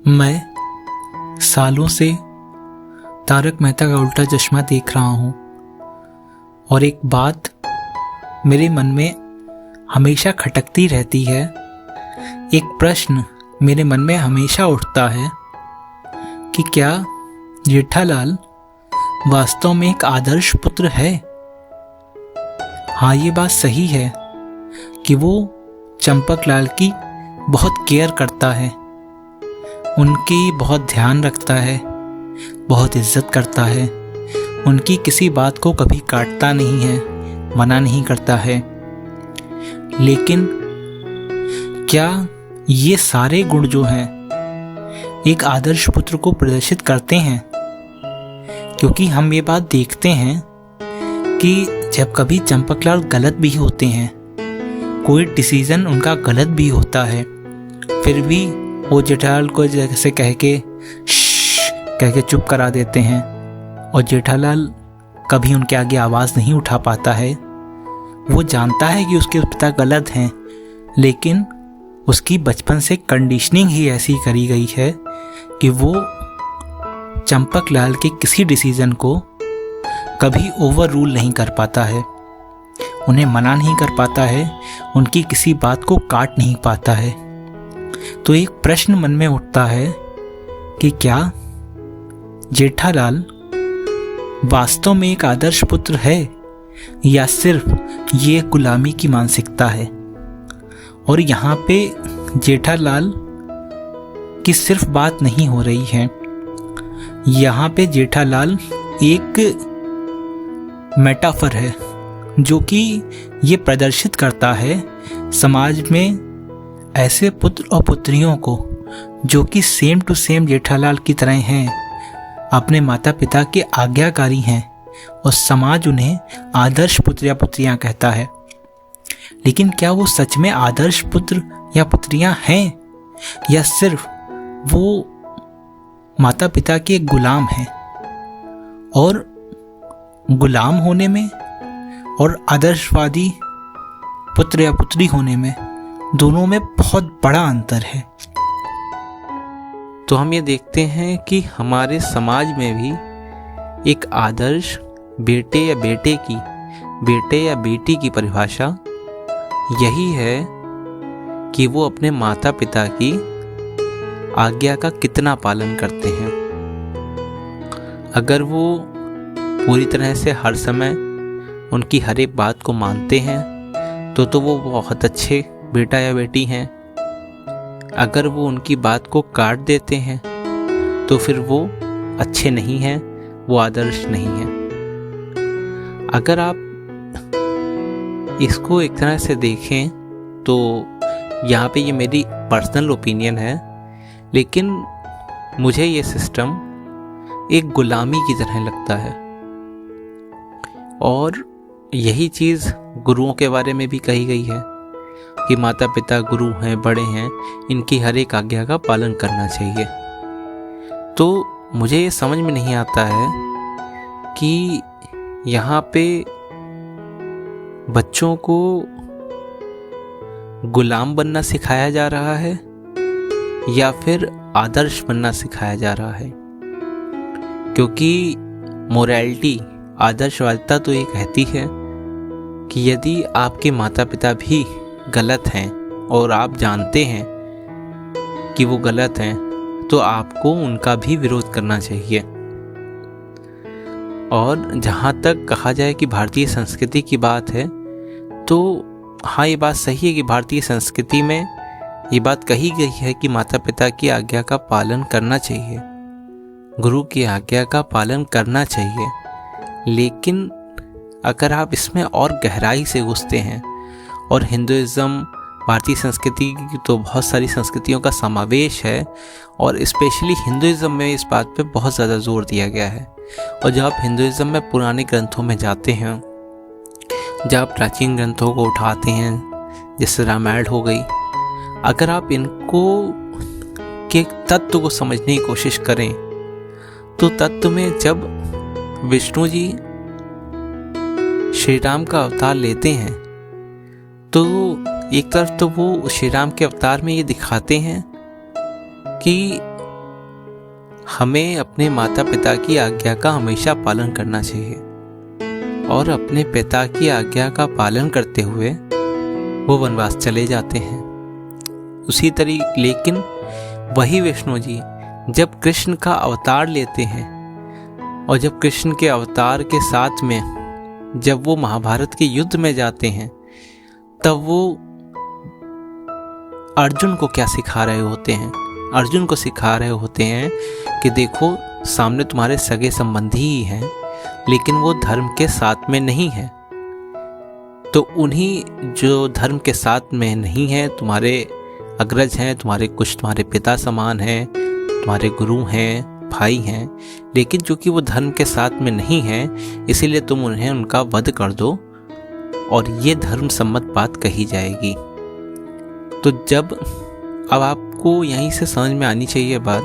मैं सालों से तारक मेहता का उल्टा चश्मा देख रहा हूँ और एक बात मेरे मन में हमेशा खटकती रहती है। एक प्रश्न मेरे मन में हमेशा उठता है कि क्या जेठालाल वास्तव में एक आदर्श पुत्र है। हाँ, ये बात सही है कि वो चंपकलाल की बहुत केयर करता है, उनकी बहुत ध्यान रखता है, बहुत इज्जत करता है, उनकी किसी बात को कभी काटता नहीं है, मना नहीं करता है। लेकिन क्या ये सारे गुण जो हैं एक आदर्श पुत्र को प्रदर्शित करते हैं? क्योंकि हम ये बात देखते हैं कि जब कभी चंपकलाल गलत भी होते हैं, कोई डिसीजन उनका गलत भी होता है, फिर भी वो जेठालाल को जैसे कह के चुप करा देते हैं और जेठालाल कभी उनके आगे आवाज़ नहीं उठा पाता है। वो जानता है कि उसके पिता गलत हैं, लेकिन उसकी बचपन से कंडीशनिंग ही ऐसी करी गई है कि वो चंपकलाल के किसी डिसीजन को कभी ओवर रूल नहीं कर पाता है, उन्हें मना नहीं कर पाता है, उनकी किसी बात को काट नहीं पाता है। तो एक प्रश्न मन में उठता है कि क्या जेठालाल वास्तव में एक आदर्श पुत्र है या सिर्फ ये गुलामी की मानसिकता है। और यहाँ पे जेठालाल की सिर्फ बात नहीं हो रही है, यहाँ पे जेठालाल एक मेटाफर है जो कि ये प्रदर्शित करता है समाज में ऐसे पुत्र और पुत्रियों को जो कि सेम टू सेम जेठालाल की तरह हैं, अपने माता पिता के आज्ञाकारी हैं और समाज उन्हें आदर्श पुत्र या पुत्रियां कहता है। लेकिन क्या वो सच में आदर्श पुत्र या पुत्रियां हैं या सिर्फ वो माता पिता के गुलाम हैं? और गुलाम होने में और आदर्शवादी पुत्र या पुत्री होने में दोनों में बहुत बड़ा अंतर है। तो हम ये देखते हैं कि हमारे समाज में भी एक आदर्श बेटे या बेटी की परिभाषा यही है कि वो अपने माता पिता की आज्ञा का कितना पालन करते हैं। अगर वो पूरी तरह से हर समय उनकी हर एक बात को मानते हैं तो वो बहुत अच्छे बेटा या बेटी हैं। अगर वो उनकी बात को काट देते हैं तो फिर वो अच्छे नहीं हैं, वो आदर्श नहीं हैं। अगर आप इसको एक तरह से देखें तो यहाँ पे ये मेरी पर्सनल ओपिनियन है, लेकिन मुझे ये सिस्टम एक गुलामी की तरह लगता है। और यही चीज़ गुरुओं के बारे में भी कही गई है कि माता पिता गुरु हैं, बड़े हैं, इनकी हर एक आज्ञा का पालन करना चाहिए। तो मुझे ये समझ में नहीं आता है कि यहाँ पे बच्चों को गुलाम बनना सिखाया जा रहा है या फिर आदर्श बनना सिखाया जा रहा है। क्योंकि मोरालिटी, आदर्शवादिता तो ये कहती है कि यदि आपके माता पिता भी गलत हैं और आप जानते हैं कि वो गलत हैं तो आपको उनका भी विरोध करना चाहिए। और जहाँ तक कहा जाए कि भारतीय संस्कृति की बात है तो हाँ, ये बात सही है कि भारतीय संस्कृति में ये बात कही गई है कि माता पिता की आज्ञा का पालन करना चाहिए, गुरु की आज्ञा का पालन करना चाहिए। लेकिन अगर आप इसमें और गहराई से घुसते हैं, और हिंदुइज़्म, भारतीय संस्कृति की तो बहुत सारी संस्कृतियों का समावेश है और स्पेशली हिंदुइज़्म में इस बात पे बहुत ज़्यादा जोर दिया गया है। और जब आप हिंदुइज़्म में पुराने ग्रंथों में जाते हैं, जब आप प्राचीन ग्रंथों को उठाते हैं, जैसे रामायण हो गई, अगर आप इनको के तत्व को समझने की कोशिश करें तो तत्व में जब विष्णु जी श्री राम का अवतार लेते हैं तो एक तरफ तो वो श्री राम के अवतार में ये दिखाते हैं कि हमें अपने माता पिता की आज्ञा का हमेशा पालन करना चाहिए और अपने पिता की आज्ञा का पालन करते हुए वो वनवास चले जाते हैं। उसी तरीके लेकिन वही विष्णु जी जब कृष्ण का अवतार लेते हैं और जब कृष्ण के अवतार के साथ में जब वो महाभारत के युद्ध में जाते हैं, तब वो अर्जुन को क्या सिखा रहे होते हैं? अर्जुन को सिखा रहे होते हैं कि देखो सामने तुम्हारे सगे संबंधी ही हैं, लेकिन वो धर्म के साथ में नहीं है। तो उन्हीं जो धर्म के साथ में नहीं है, तुम्हारे अग्रज हैं, तुम्हारे पिता समान हैं, तुम्हारे गुरु हैं, भाई हैं, लेकिन चूंकि वो धर्म के साथ में नहीं है, इसीलिए तुम उन्हें उनका वध कर दो और ये धर्म सम्मत बात कही जाएगी। तो जब अब आपको यहीं से समझ में आनी चाहिए बात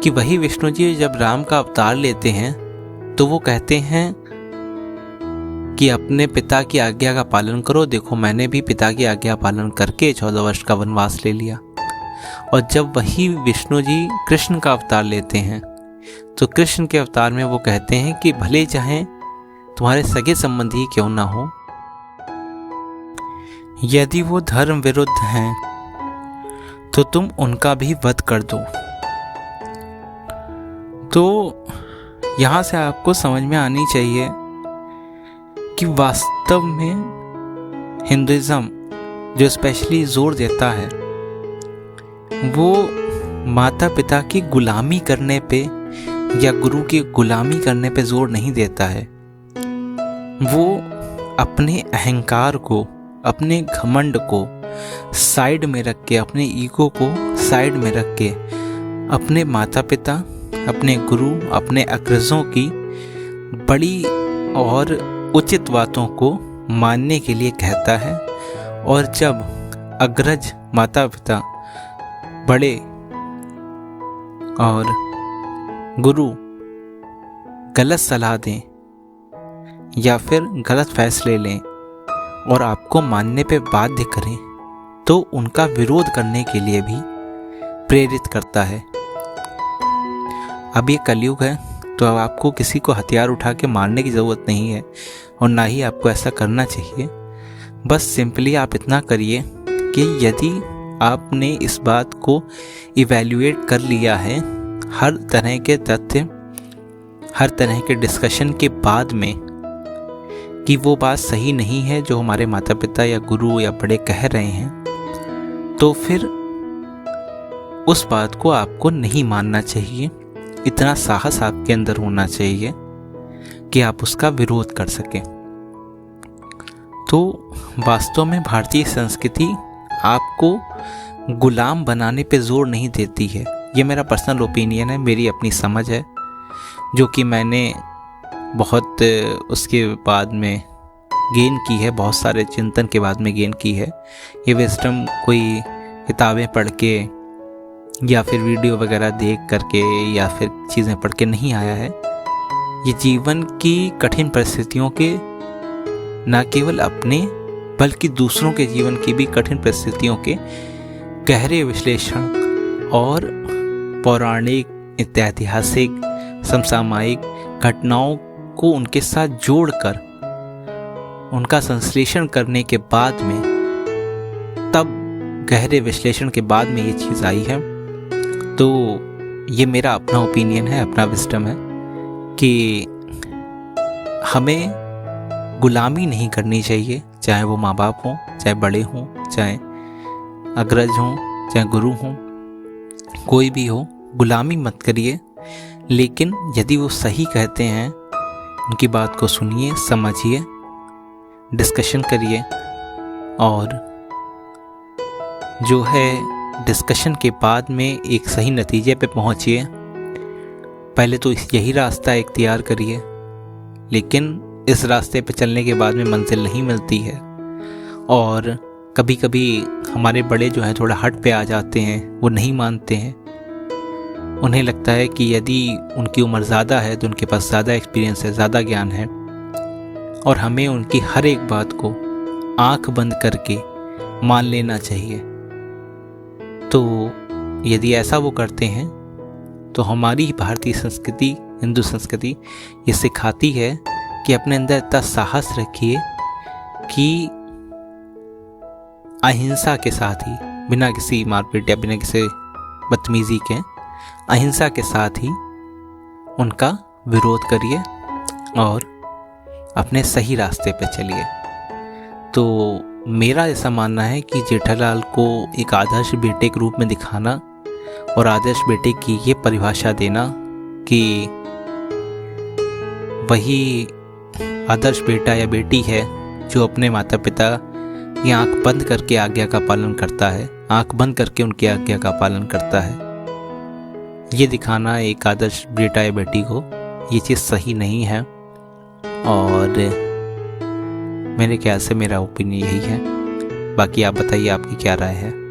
कि वही विष्णु जी जब राम का अवतार लेते हैं तो वो कहते हैं कि अपने पिता की आज्ञा का पालन करो। देखो मैंने भी पिता की आज्ञा पालन करके 14 वर्ष का वनवास ले लिया। और जब वही विष्णु जी कृष्ण का अवतार लेते हैं तो कृष्ण के अवतार में वो कहते हैं कि भले चाहे तुम्हारे सगे संबंधी क्यों ना हो, यदि वो धर्म विरुद्ध हैं तो तुम उनका भी वध कर दो। तो यहाँ से आपको समझ में आनी चाहिए कि वास्तव में हिंदुइज्म जो स्पेशली जोर देता है वो माता पिता की गुलामी करने पे या गुरु की गुलामी करने पे जोर नहीं देता है। वो अपने अहंकार को, अपने घमंड को साइड में रख के, अपने ईगो को साइड में रख के अपने माता पिता, अपने गुरु, अपने अग्रजों की बड़ी और उचित बातों को मानने के लिए कहता है। और जब अग्रज माता पिता, बड़े और गुरु गलत सलाह दें या फिर गलत फैसले लें और आपको मानने पे बाध्य करें, तो उनका विरोध करने के लिए भी प्रेरित करता है। अब ये कलयुग है, तो अब आपको किसी को हथियार उठा के मारने की ज़रूरत नहीं है और ना ही आपको ऐसा करना चाहिए। बस सिंपली आप इतना करिए कि यदि आपने इस बात को इवैल्यूएट कर लिया है, हर तरह के तथ्य, हर तरह के डिस्कशन के बाद में, कि वो बात सही नहीं है जो हमारे माता पिता या गुरु या बड़े कह रहे हैं, तो फिर उस बात को आपको नहीं मानना चाहिए। इतना साहस आपके अंदर होना चाहिए कि आप उसका विरोध कर सकें। तो वास्तव में भारतीय संस्कृति आपको गुलाम बनाने पे जोर नहीं देती है। ये मेरा पर्सनल ओपिनियन है, मेरी अपनी समझ है, जो कि मैंने बहुत उसके बाद में गेन की है, बहुत सारे चिंतन के बाद में गेन की है। ये विजडम कोई किताबें पढ़ के या फिर वीडियो वगैरह देख करके या फिर चीज़ें पढ़ के नहीं आया है। ये जीवन की कठिन परिस्थितियों के, न केवल अपने बल्कि दूसरों के जीवन की भी कठिन परिस्थितियों के गहरे विश्लेषण और पौराणिक, ऐतिहासिक, समसामयिक घटनाओं को उनके साथ जोड़कर उनका संश्लेषण करने के बाद में, तब गहरे विश्लेषण के बाद में ये चीज़ आई है। तो ये मेरा अपना ओपिनियन है, अपना विजडम है कि हमें गुलामी नहीं करनी चाहिए, चाहे वो माँ बाप हों, चाहे बड़े हों, चाहे अग्रज हों, चाहे गुरु हों, कोई भी हो, गुलामी मत करिए। लेकिन यदि वो सही कहते हैं, उनकी बात को सुनिए, समझिए, डिस्कशन करिए और जो है डिस्कशन के बाद में एक सही नतीजे पे पहुंचिए। पहले तो यही रास्ता इख्तियार करिए, लेकिन इस रास्ते पे चलने के बाद में मंजिल नहीं मिलती है। और कभी कभी हमारे बड़े जो हैं थोड़ा हट पे आ जाते हैं, वो नहीं मानते हैं। उन्हें लगता है कि यदि उनकी उम्र ज़्यादा है तो उनके पास ज़्यादा एक्सपीरियंस है, ज़्यादा ज्ञान है, और हमें उनकी हर एक बात को आंख बंद करके मान लेना चाहिए। तो यदि ऐसा वो करते हैं तो हमारी भारतीय संस्कृति, हिंदू संस्कृति ये सिखाती है कि अपने अंदर इतना साहस रखिए कि अहिंसा के साथ ही, बिना किसी मारपीट या बिना किसी बदतमीजी के, अहिंसा के साथ ही उनका विरोध करिए और अपने सही रास्ते पे चलिए। तो मेरा ऐसा मानना है कि जेठालाल को एक आदर्श बेटे के रूप में दिखाना और आदर्श बेटे की ये परिभाषा देना कि वही आदर्श बेटा या बेटी है जो अपने माता पिता की आंख बंद करके आज्ञा का पालन करता है, आंख बंद करके उनकी आज्ञा का पालन करता है। ये दिखाना एक आदर्श बेटा या बेटी को, ये चीज़ सही नहीं है और मेरे ख्याल से मेरा ओपिनियन यही है। बाकी आप बताइए आपकी क्या राय है।